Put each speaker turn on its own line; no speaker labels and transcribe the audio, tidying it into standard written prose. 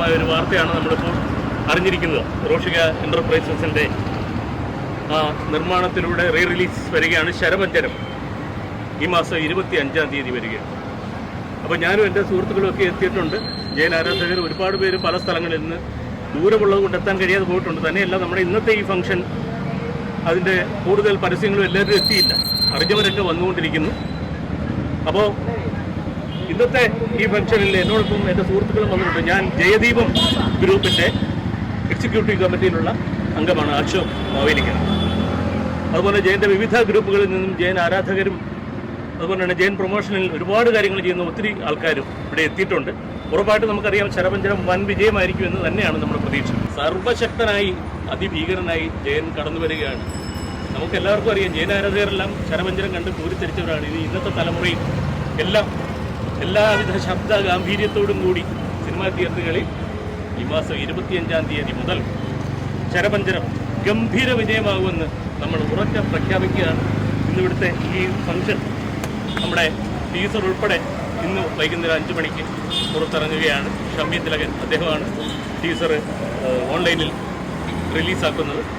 സന്തോഷകരമായ ഒരു വാർത്തയാണ് നമ്മളിപ്പോൾ അറിഞ്ഞിരിക്കുന്നത്. റോഷിക എൻ്റർപ്രൈസസിൻ്റെ നിർമ്മാണത്തിലൂടെ റീ റിലീസ് വരികയാണ് ശരപഞ്ചരം. ഈ മാസം 25-ാം തീയതി വരികയാണ്. അപ്പോൾ ഞാനും എൻ്റെ സുഹൃത്തുക്കളുമൊക്കെ എത്തിയിട്ടുണ്ട്. ജയൻ ആരാധകർ ഒരുപാട് പേര് പല സ്ഥലങ്ങളിൽ നിന്ന് ദൂരമുള്ളത് കൊണ്ട് എത്താൻ കഴിയാതെ പോയിട്ടുണ്ട്. തന്നെയല്ല, നമ്മുടെ ഇന്നത്തെ ഈ ഫംഗ്ഷൻ അതിൻ്റെ കൂടുതൽ പരസ്യങ്ങളും എല്ലാവരും എത്തിയില്ല. അറിഞ്ഞവരൊക്കെ വന്നുകൊണ്ടിരിക്കുന്നു. അപ്പോൾ ഇന്നത്തെ ഈ ഫംഗ്ഷനിൽ എന്നോടൊപ്പം എൻ്റെ സുഹൃത്തുക്കളും വന്നിട്ടുണ്ട്. ഞാൻ ജയദീപം ഗ്രൂപ്പിൻ്റെ എക്സിക്യൂട്ടീവ് കമ്മിറ്റിയിലുള്ള അംഗമാണ് അശോക് മാവേലിക്കൻ. അതുപോലെ ജയൻ്റെ വിവിധ ഗ്രൂപ്പുകളിൽ നിന്നും ജയൻ ആരാധകരും അതുപോലെ തന്നെ ജയൻ പ്രൊമോഷനിൽ ഒരുപാട് കാര്യങ്ങൾ ചെയ്യുന്ന ഒത്തിരി ആൾക്കാരും ഇവിടെ എത്തിയിട്ടുണ്ട്. ഉറപ്പായിട്ടും നമുക്കറിയാം ശരപഞ്ചരം വൻ വിജയമായിരിക്കും എന്ന് തന്നെയാണ് നമ്മുടെ പ്രതീക്ഷ. സർവശക്തനായി അതിഭീകരനായി ജയൻ കടന്നു വരികയാണ്. നമുക്കെല്ലാവർക്കും അറിയാം, ജയൻ ആരാധകരെല്ലാം ശരപഞ്ചരം കണ്ട് പൂരിത്തിരിച്ചവരാണ്. ഇത് ഇന്നത്തെ തലമുറയിൽ എല്ലാവിധ ശബ്ദ ഗാംഭീര്യത്തോടും കൂടി സിനിമാ തിയേറ്ററുകളിൽ ഈ മാസം 25-ാം തീയതി മുതൽ ശരപഞ്ചരം ഗംഭീര വിജയമാകുമെന്ന് നമ്മൾ ഉറക്കെ പ്രഖ്യാപിക്കുകയാണ്. ഇന്നിവിടുത്തെ ഈ ഫംഗ്ഷൻ നമ്മുടെ ടീസർ ഉൾപ്പെടെ ഇന്ന് വൈകുന്നേരം 5 മണിക്ക് പുറത്തിറങ്ങുകയാണ്. ഷമ്മി തിലകൻ അദ്ദേഹമാണ് ടീസർ ഓൺലൈനിൽ റിലീസാക്കുന്നത്.